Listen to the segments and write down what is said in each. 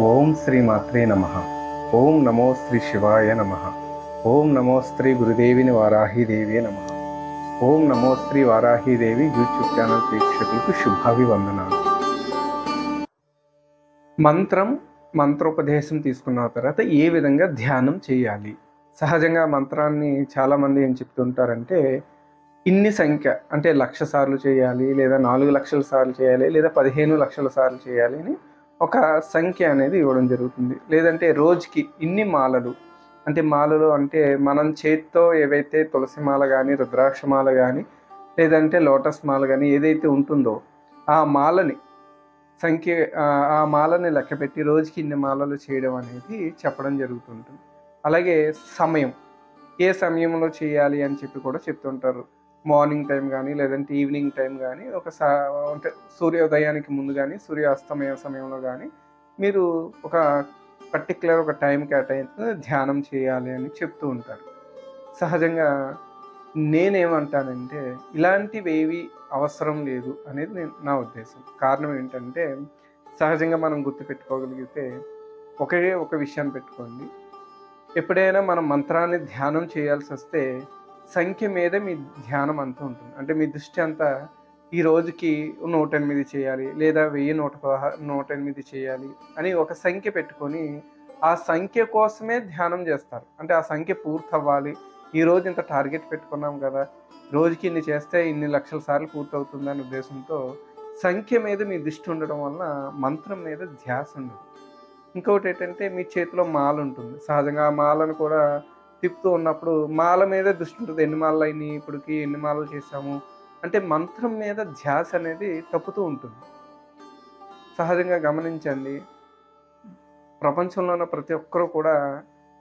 ఓం శ్రీ మాత్రే నమః. ఓం నమో శ్రీ శివాయ నమః. ఓం నమో శ్రీ గురుదేవిని వారాహిదేవి నమః. ఓం నమో శ్రీ వారాహిదేవి యూట్యూబ్ ఛానల్ ప్రేక్షకులకు శుభాభివందనాలు. మంత్రోపదేశం తీసుకున్న తర్వాత ఏ విధంగా ధ్యానం చేయాలి? సహజంగా మంత్రాన్ని చాలామంది ఏం చెప్తుంటారంటే ఇన్ని సంఖ్య అంటే 1,00,000 సార్లు చేయాలి, లేదా 4,00,000 సార్లు చేయాలి, లేదా 15,00,000 సార్లు చేయాలి అని ఒక సంఖ్య అనేది ఇవ్వడం జరుగుతుంది. లేదంటే రోజుకి ఇన్ని మాలలు, అంటే మాలలు అంటే మనం చేత్తో ఏవైతే తులసి మాల కానీ, రుద్రాక్ష మాల కానీ, లేదంటే లోటస్ మాల కానీ ఏదైతే ఉంటుందో ఆ మాలని ఆ మాలని లెక్కపెట్టి రోజుకి ఇన్ని మాలలు చేయడం అనేది చెప్పడం జరుగుతుంటుంది. అలాగే సమయం, ఏ సమయంలో చేయాలి అని చెప్పి కూడా చెప్తుంటారు. మార్నింగ్ టైం కానీ, లేదంటే ఈవినింగ్ టైం కానీ, అంటే సూర్యోదయానికి ముందు కానీ, సూర్యాస్తమయ సమయంలో కానీ మీరు ఒక పర్టిక్యులర్ ఒక టైం కేటాయించి ధ్యానం చేయాలి అని చెప్తూ ఉంటారు. సహజంగా నేనేమంటానంటే ఇలాంటివేవి అవసరం లేదు అనేది నా ఉద్దేశం. కారణం ఏంటంటే సహజంగా మనం గుర్తుపెట్టుకోగలిగితే ఒకే ఒక విషయాన్ని పెట్టుకోండి. ఎప్పుడైనా మనం మంత్రాన్ని ధ్యానం చేయాల్సి వస్తే సంఖ్య మీద మీ ధ్యానం అంతా ఉంటుంది. అంటే మీ దృష్టి అంతా ఈ రోజుకి 108 చేయాలి, లేదా 1,108 చేయాలి అని ఒక సంఖ్య పెట్టుకొని ఆ సంఖ్య కోసమే ధ్యానం చేస్తారు. అంటే ఆ సంఖ్య పూర్తవ్వాలి, ఈరోజు ఇంత టార్గెట్ పెట్టుకున్నాం కదా, రోజుకి ఇన్ని చేస్తే ఇన్ని లక్షల సార్లు పూర్తవుతుంది అనే ఉద్దేశంతో సంఖ్య మీద మీ దృష్టి ఉండడం వలన మంత్రం మీద ధ్యాస ఉండదు. ఇంకొకటి ఏంటంటే మీ చేతిలో మాల ఉంటుంది. సహజంగా ఆ మాలను కూడా తిప్పుతూ ఉన్నప్పుడు మాల మీద దృష్టి ఉంటుంది. ఎన్ని మాలలు అయినాయి, ఇప్పటికి ఎన్ని మాలలు చేసాము అంటే మంత్రం మీద ధ్యాస అనేది తప్పుతూ ఉంటుంది. సహజంగా గమనించండి, ప్రపంచంలో ఉన్న ప్రతి ఒక్కరూ కూడా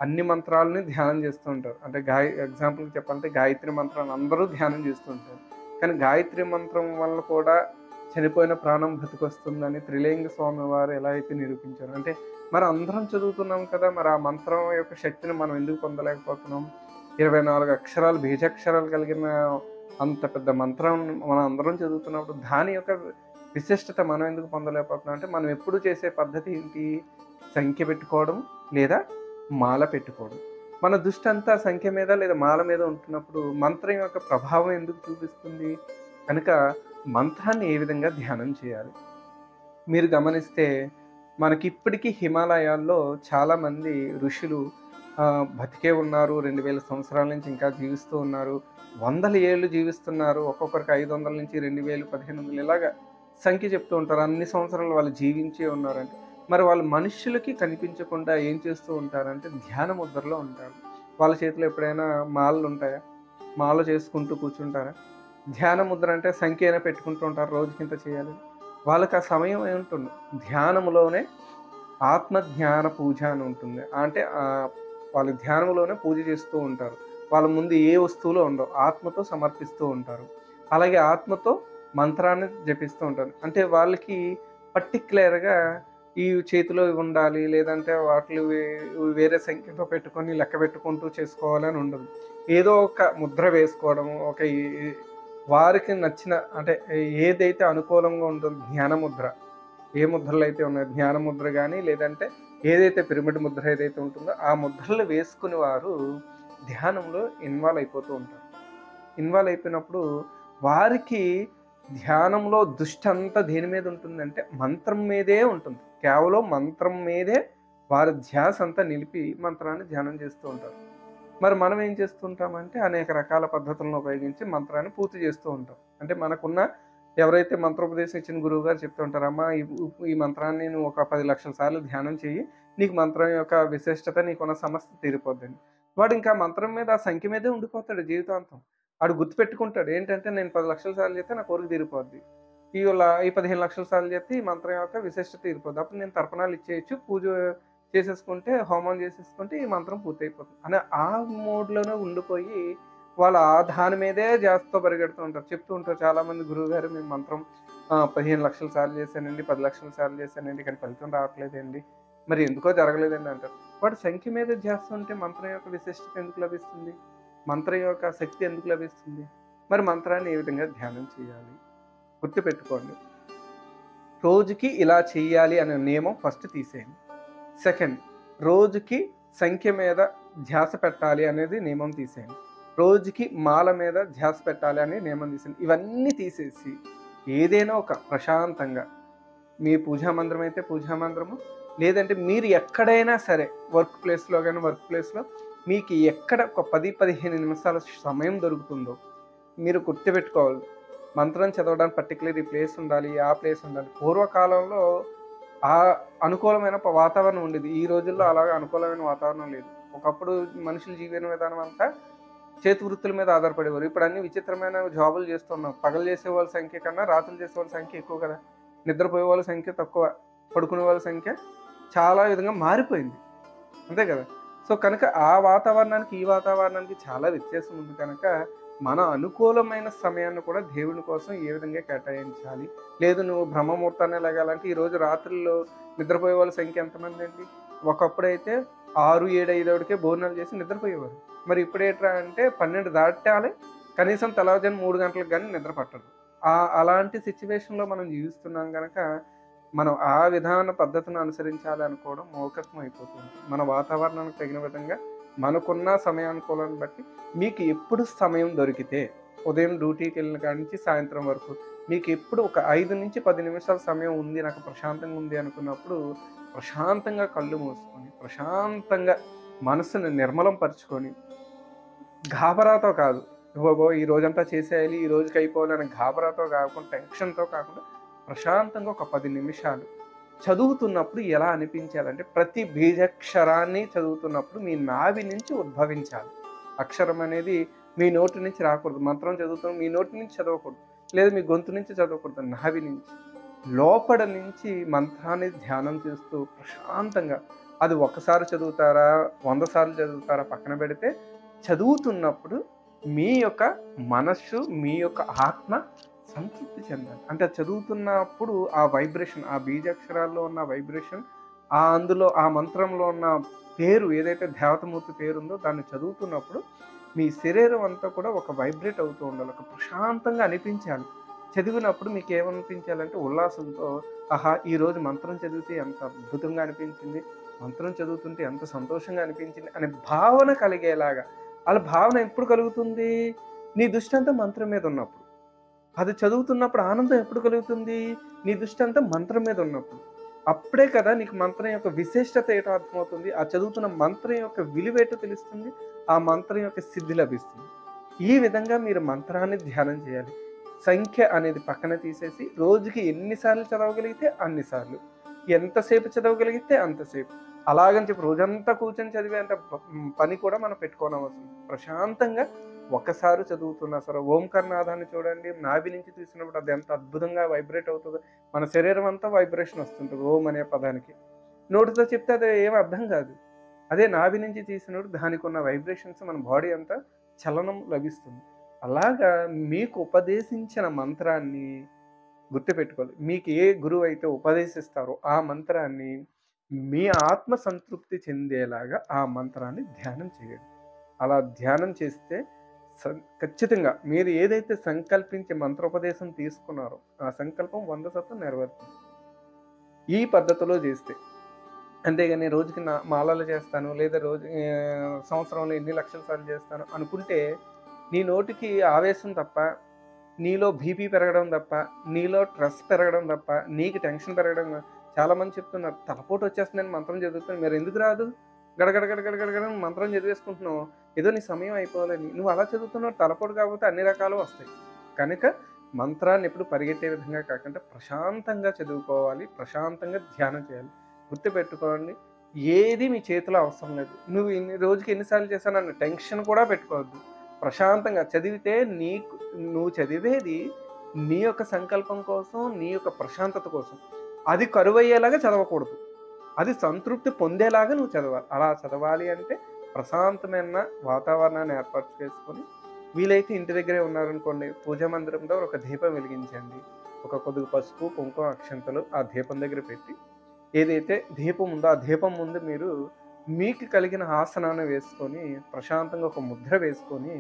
అన్ని మంత్రాలని ధ్యానం చేస్తూ ఉంటారు. అంటే ఎగ్జాంపుల్కి చెప్పాలంటే గాయత్రి మంత్రాన్ని అందరూ ధ్యానం చేస్తూ ఉంటారు. కానీ గాయత్రి మంత్రం వల్ల కూడా చనిపోయిన ప్రాణం బతికొస్తుందని త్రిలింగ స్వామి వారు ఎలా అయితే నిరూపించారు. అంటే మరి అందరం చదువుతున్నాం కదా, మరి ఆ మంత్రం యొక్క శక్తిని మనం ఎందుకు పొందలేకపోతున్నాం? 24 అక్షరాలు, బీజాక్షరాలు కలిగిన అంత పెద్ద మంత్రం మనం అందరం చదువుతున్నప్పుడు దాని యొక్క విశిష్టత మనం ఎందుకు పొందలేకపోతున్నాం? అంటే మనం ఎప్పుడు చేసే పద్ధతి ఏంటి? సంఖ్య పెట్టుకోవడం లేదా మాల పెట్టుకోవడం. మన దృష్టి అంతా సంఖ్య మీద లేదా మాల మీద ఉంటున్నప్పుడు మంత్రం యొక్క ప్రభావం ఎందుకు చూపిస్తుంది? కనుక మంత్రాన్ని ఏ విధంగా ధ్యానం చేయాలి? మీరు గమనిస్తే మనకి ఇప్పటికీ హిమాలయాల్లో చాలామంది ఋషులు బతికే ఉన్నారు. 2,000 సంవత్సరాల నుంచి ఇంకా జీవిస్తూ ఉన్నారు. వందల ఏళ్ళు జీవిస్తున్నారు. ఒక్కొక్కరికి 500 నుంచి 2,000, 1,500 ఇలాగా సంఖ్య చెప్తూ ఉంటారు. అన్ని సంవత్సరాలు వాళ్ళు జీవించే ఉన్నారంటే మరి వాళ్ళు మనుష్యులకి కనిపించకుండా ఏం చేస్తూ ఉంటారంటే ధ్యాన ముద్రలో ఉంటారు. వాళ్ళ చేతిలో ఎప్పుడైనా మాలలు ఉంటాయా? మాల చేసుకుంటూ కూర్చుంటారా? ధ్యాన ముద్ర అంటే సంఖ్య అయినా పెట్టుకుంటూ ఉంటారు, రోజుకింత చేయాలి. వాళ్ళకి ఆ సమయం ఏముంటుంది? ధ్యానంలోనే ఆత్మధ్యాన పూజ అని ఉంటుంది. అంటే వాళ్ళు ధ్యానంలోనే పూజ చేస్తూ ఉంటారు. వాళ్ళ ముందు ఏ వస్తువులు ఉండవు, ఆత్మతో సమర్పిస్తూ ఉంటారు. అలాగే ఆత్మతో మంత్రాన్ని జపిస్తూ ఉంటారు. అంటే వాళ్ళకి పర్టిక్యులర్గా ఈ చేతిలో ఇవి ఉండాలి, లేదంటే వాటిని వేరే సంఖ్యతో పెట్టుకొని లెక్క పెట్టుకుంటూ చేసుకోవాలని ఉండదు. ఏదో ఒక ముద్ర వేసుకోవడం, వారికి నచ్చిన అంటే ఏదైతే అనుకూలంగా ఉంటుందో ధ్యాన ముద్ర, ఏ ముద్రలు అయితే ఉన్నాయో ధ్యాన ముద్ర కానీ, లేదంటే ఏదైతే పిరమిడ్ ముద్ర ఏదైతే ఉంటుందో ఆ ముద్రలు వేసుకుని వారు ధ్యానంలో ఇన్వాల్వ్ అయిపోతూ ఉంటారు. ఇన్వాల్వ్ అయిపోయినప్పుడు వారికి ధ్యానంలో దృష్టి అంతా దేని మీద ఉంటుందంటే మంత్రం మీదే ఉంటుంది. కేవలం మంత్రం మీదే వారి ధ్యాస అంతా నిలిపి మంత్రాన్ని ధ్యానం చేస్తూ ఉంటారు. మరి మనం ఏం చేస్తుంటామంటే అనేక రకాల పద్ధతులను ఉపయోగించి మంత్రాన్ని పూర్తి చేస్తూ ఉంటాం. అంటే మనకున్న ఎవరైతే మంత్రోపదేశం ఇచ్చిన గురువు గారు చెప్తూ ఉంటారు, అమ్మా ఈ మంత్రాన్ని నువ్వు ఒక 10,00,000 సార్లు ధ్యానం చెయ్యి, నీకు మంత్రం యొక్క విశిష్టత, నీకున్న సమస్య తీరిపోద్దని. వాడు ఇంకా మంత్రం మీద ఆ సంఖ్య మీదే ఉండిపోతాడు జీవితాంతం. వాడు గుర్తుపెట్టుకుంటాడు ఏంటంటే నేను 10,00,000 సార్లు చేస్తే నా కోరిక తీరిపోద్ది, ఈ 15,00,000 సార్లు చేస్తే ఈ మంత్రం యొక్క విశిష్టత తీరిపోద్ది, అప్పుడు నేను తర్పణాలు ఇచ్చేయచ్చు, పూజ చేసేసుకుంటే, హోమం చేసేసుకుంటే ఈ మంత్రం పూర్తయిపోతుంది అనే ఆ మోడ్లోనే ఉండిపోయి వాళ్ళు ఆ దాని మీదే జాస్తితో పరిగెడుతూ ఉంటారు. చెప్తూ ఉంటారు చాలామంది, గురువుగారు మేము మంత్రం 15,00,000 సార్లు చేశానండి, 10,00,000 సార్లు చేశానండి, కానీ ఫలితం రావట్లేదండి, మరి ఎందుకో జరగలేదండి అంటారు. వాడు సంఖ్య మీద చేస్తుంటే మంత్రం యొక్క విశిష్టత ఎందుకు లభిస్తుంది? మంత్రం యొక్క శక్తి ఎందుకు లభిస్తుంది? మరి మంత్రాన్ని ఏ విధంగా ధ్యానం చేయాలి? గుర్తుపెట్టుకోండి, రోజుకి ఇలా చెయ్యాలి అనే నియమం ఫస్ట్ తీసేయండి. సెకండ్, రోజుకి సంఖ్య మీద ధ్యాస పెట్టాలి అనేది నియమం తీసేయండి. రోజుకి మాల మీద ధ్యాస పెట్టాలి అనే నియమం తీసేయండి. ఇవన్నీ తీసేసి ఏదైనా ఒక ప్రశాంతంగా మీ పూజా మందిరం అయితే పూజా మందిరము, లేదంటే మీరు ఎక్కడైనా సరే వర్క్ ప్లేస్‌లో మీకు ఎక్కడ ఒక 10, 15 నిమిషాల సమయం దొరుకుతుందో మీరు గుర్తుపెట్టుకోవాలి. మంత్రం చదవడానికి పర్టిక్యులర్ ఈ ప్లేస్ ఉండాలి, ఆ ప్లేస్ ఉండాలి. పూర్వకాలంలో ఆ అనుకూలమైన వాతావరణం ఉండేది. ఈ రోజుల్లో అలాగా అనుకూలమైన వాతావరణం లేదు. ఒకప్పుడు మనుషుల జీవన విధానం అంతా చేతి వృత్తుల మీద ఆధారపడేవారు. ఇప్పుడు అన్ని విచిత్రమైన జాబులు చేస్తున్నాం. పగలు చేసేవాళ్ళ సంఖ్య కన్నా రాత్రులు చేసేవాళ్ళ సంఖ్య ఎక్కువ కదా! నిద్రపోయే వాళ్ళ సంఖ్య తక్కువ. పడుకునే వాళ్ళ సంఖ్య చాలా విధంగా మారిపోయింది. అంతే కదా! సో, కనుక ఆ వాతావరణానికి, ఈ వాతావరణానికి చాలా వ్యత్యాసం ఉంది కనుక, మన అనుకూలమైన సమయాన్ని కూడా దేవుని కోసం ఏ విధంగా కేటాయించాలి. లేదు నువ్వు బ్రహ్మముహూర్తాన్నే లెగాలంటే ఈరోజు రాత్రుల్లో నిద్రపోయే వాళ్ళ సంఖ్య ఎంతమందండి? ఒకప్పుడైతే 6, 7 అయ్యేటప్పటికే భోజనాలు చేసి నిద్రపోయేవారు. మరి ఇప్పుడేట్రా అంటే 12 దాటాలి, కనీసం తెల్లవారుజామున 3 గంటలకు గాని నిద్ర పట్టదు. అలాంటి సిట్యుయేషన్‌లో మనం జీవిస్తున్నాం గనక, మనం ఆ విధాన పద్ధతిని అనుసరించాలి అనుకోవడం మూర్ఖత్వం అయిపోతుంది. మన వాతావరణానికి తగిన విధంగా మనకున్న సమయానుకూలాన్ని బట్టి మీకు ఎప్పుడు సమయం దొరికితే, ఉదయం డ్యూటీకెళ్ళిన కాడి నుంచి సాయంత్రం వరకు మీకు ఎప్పుడు ఒక 5-10 నిమిషాల సమయం ఉంది, నాకు ప్రశాంతంగా ఉంది అనుకున్నప్పుడు, ప్రశాంతంగా కళ్ళు మూసుకొని, ప్రశాంతంగా మనసుని నిర్మలం పరుచుకొని, గాబరాతో కాదు, ఈ రోజంతా చేసేయాలి, ఈ రోజుకి అయిపోవాలనే గాబరాతో కాకుండా, టెన్షన్‌తో కాకుండా ప్రశాంతంగా ఒక 10 నిమిషాలు చదువుతున్నప్పుడు ఎలా అనిపించాలంటే, ప్రతి బీజాక్షరాన్ని చదువుతున్నప్పుడు మీ నాభి నుంచి ఉద్భవించాలి. అక్షరం అనేది మీ నోటి నుంచి రాకూడదు. మంత్రం చదువుతున్న మీ నోటి నుంచి చదవకూడదు. లేదా మీ గొంతు నుంచి చదవకూడదు. నాభి నుంచి. లోపల నుంచి మంత్రాన్ని ధ్యానం చేస్తూ ప్రశాంతంగా, అది ఒక్కసారి చదువుతారా, 100 సార్లు చదువుతారా పక్కన పెడితే, చదువుతున్నప్పుడు మీ యొక్క మనస్సు, మీ యొక్క ఆత్మ సంతృప్తి చెందాలి. అంటే చదువుతున్నప్పుడు ఆ వైబ్రేషన్, ఆ బీజాక్షరాల్లో ఉన్న వైబ్రేషన్, అందులో ఆ మంత్రంలో ఉన్న పేరు ఏదైతే దేవతామూర్తి పేరుందో దాన్ని చదువుతున్నప్పుడు మీ శరీరం అంతా కూడా ఒక వైబ్రేట్ అవుతూ ఉండాలి. ఒక ప్రశాంతంగా అనిపించాలి. చదివినప్పుడు మీకేమనిపించాలంటే ఉల్లాసంతో, ఆహా! ఈరోజు మంత్రం చదివితే ఎంత అద్భుతంగా అనిపించింది, మంత్రం చదువుతుంటే ఎంత సంతోషంగా అనిపించింది అనే భావన కలిగేలాగా. అలా భావన ఎప్పుడు కలుగుతుంది? నీ దృష్టంతా మంత్రం మీద ఉన్నప్పుడు. అది చదువుతున్నప్పుడు ఆనందం ఎప్పుడు కలుగుతుంది? నీ దృష్టంతా మంత్రం మీద ఉన్నప్పుడు. అప్పుడే కదా నీకు మంత్రం యొక్క విశిష్టత ఏటో అర్థమవుతుంది. ఆ చదువుతున్న మంత్రం యొక్క విలువేటో తెలుస్తుంది. ఆ మంత్రం యొక్క సిద్ధి లభిస్తుంది. ఈ విధంగా మీరు మంత్రాన్ని ధ్యానం చేయాలి. సంఖ్య అనేది పక్కన తీసేసి రోజుకి ఎన్ని సార్లు చదవగలిగితే అన్ని సార్లు. ఎంతసేపు చదవగలిగితే అంతసేపు. అలాగని చెప్పి రోజంతా కూర్చొని చదివేంత పని కూడా మనం పెట్టుకోనవసరం. ప్రశాంతంగా ఒక్కసారి చదువుతున్నా సరే, ఓంకారనాదాన్ని చూడండి, నాభి నుంచి తీసినప్పుడు అది ఎంత అద్భుతంగా వైబ్రేట్ అవుతుందో, మన శరీరం అంతా వైబ్రేషన్ వస్తుంటుంది ఓం అనే పదానికి. నోటితో చెప్తే అది ఏమి అర్థం కాదు. అదే నాభి నుంచి తీసినప్పుడు దానికి ఉన్న వైబ్రేషన్స్ మన బాడీ అంతా చలనం లభిస్తుంది. అలాగా మీకు ఉపదేశించిన మంత్రాన్ని గుర్తుపెట్టుకోవాలి. మీకు ఏ గురువు అయితే ఉపదేశిస్తారో ఆ మంత్రాన్ని మీ ఆత్మ సంతృప్తి చెందేలాగా ఆ మంత్రాన్ని ధ్యానం చేయండి. అలా ధ్యానం చేస్తే ఖచ్చితంగా మీరు ఏదైతే సంకల్పించి మంత్రోపదేశం తీసుకున్నారో ఆ సంకల్పం 100% నెరవేరుతుంది. ఈ పద్ధతిలో చేస్తే. అంతేగాని రోజుకి మాలలు చేస్తాను, లేదా సంవత్సరంలో ఎన్ని లక్షల సార్లు చేస్తాను అనుకుంటే, నీ నోటికి ఆవేశం తప్ప, నీలో బీపీ పెరగడం తప్ప, నీలో స్ట్రెస్ పెరగడం తప్ప, నీకు టెన్షన్ పెరగడం. చాలామంది చెప్తున్నారు, తలపోటు వచ్చేస్తుందని మంత్రం చదువుతాను. మరి ఎందుకు రాదు? గడగడ గడగడ గడగడ మంత్రం చదివేసుకుంటున్నావు. ఏదో నీ సమయం అయిపోవాలని. నువ్వు అలా చదువుతున్నావు, తలపోటు కాకపోతే అన్ని రకాలు వస్తాయి. కనుక మంత్రాన్ని ఎప్పుడు పరిగెట్టే విధంగా కాకుండా ప్రశాంతంగా చదువుకోవాలి, ప్రశాంతంగా ధ్యానం చేయాలి. గుర్తుపెట్టుకోండి, ఏది మీ చేతిలో అవసరం లేదు. నువ్వు రోజుకి ఎన్నిసార్లు చేశానన్న టెన్షన్ కూడా పెట్టుకోవద్దు. ప్రశాంతంగా చదివితే నువ్వు చదివేది నీ యొక్క సంకల్పం కోసం, నీ యొక్క ప్రశాంతత కోసం. అది కరువయ్యేలాగా చదవకూడదు. అది సంతృప్తి పొందేలాగా నువ్వు చదవాలి. అలా చదవాలి అంటే ప్రశాంతమైన వాతావరణాన్ని ఏర్పాటు చేసుకొని, వీలైతే ఇంటి దగ్గరే ఉన్నారనుకోండి, పూజా మందిరం దగ్గర ఒక దీపం వెలిగించండి. ఒక కొద్దిగా పసుపు, కుంకుమ, అక్షంతలు ఆ దీపం దగ్గర పెట్టి, ఏదైతే దీపం ఉందో ఆ దీపం ముందు మీరు మీకు కలిగిన ఆసనాన్ని వేసుకొని, ప్రశాంతంగా ఒక ముద్ర వేసుకొని,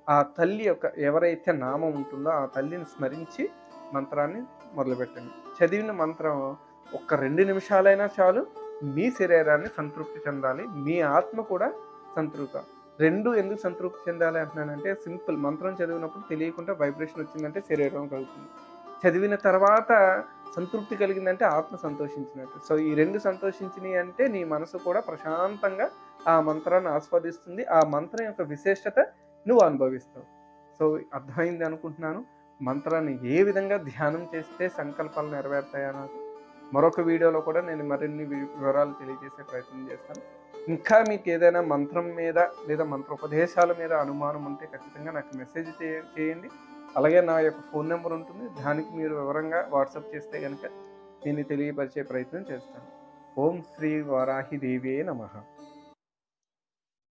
ఆ తల్లి యొక్క ఎవరైతే నామం ఉంటుందో ఆ తల్లిని స్మరించి మంత్రాన్ని మొదలుపెట్టండి. చదివిన మంత్రం ఒక్క 2 నిమిషాలైనా చాలు, మీ శరీరాన్ని సంతృప్తి చెందాలి. మీ ఆత్మ కూడా సంతృప్త 2 ఎందుకు సంతృప్తి చెందాలి అంటున్నానంటే సింపుల్. మంత్రం చదివినప్పుడు తెలియకుండా వైబ్రేషన్ వచ్చిందంటే శరీరం కలుగుతుంది. చదివిన తర్వాత సంతృప్తి కలిగిందంటే ఆత్మ సంతోషించినట్టు. సో, ఈ 2 సంతోషించినియి అంటే నీ మనసు కూడా ప్రశాంతంగా ఆ మంత్రాన్ని ఆస్వాదిస్తుంది. ఆ మంత్రం యొక్క విశేషత నువ్వు అనుభవిస్తావు. సో, అర్థమైంది అనుకుంటున్నాను. మంత్రాన్ని ఏ విధంగా ధ్యానం చేస్తే సంకల్పాలు నెరవేరుతాయన్నది మరొక వీడియోలో కూడా నేను మరిన్ని వివరాలు తెలియజేసే ప్రయత్నం చేస్తాను. ఇంకా మీకేదైనా మంత్రం మీద లేదా మంత్రోపదేశాల మీద అనుమానం ఉంటే ఖచ్చితంగా నాకు మెసేజ్ చేయండి. అలాగే నా యొక్క ఫోన్ నంబర్ ఉంటుంది. దానికి మీరు వివరంగా వాట్సాప్ చేస్తే గనక నేను తెలియపరిచే ప్రయత్నం చేస్తాను. ఓం శ్రీ వారాహి దేవియే నమః.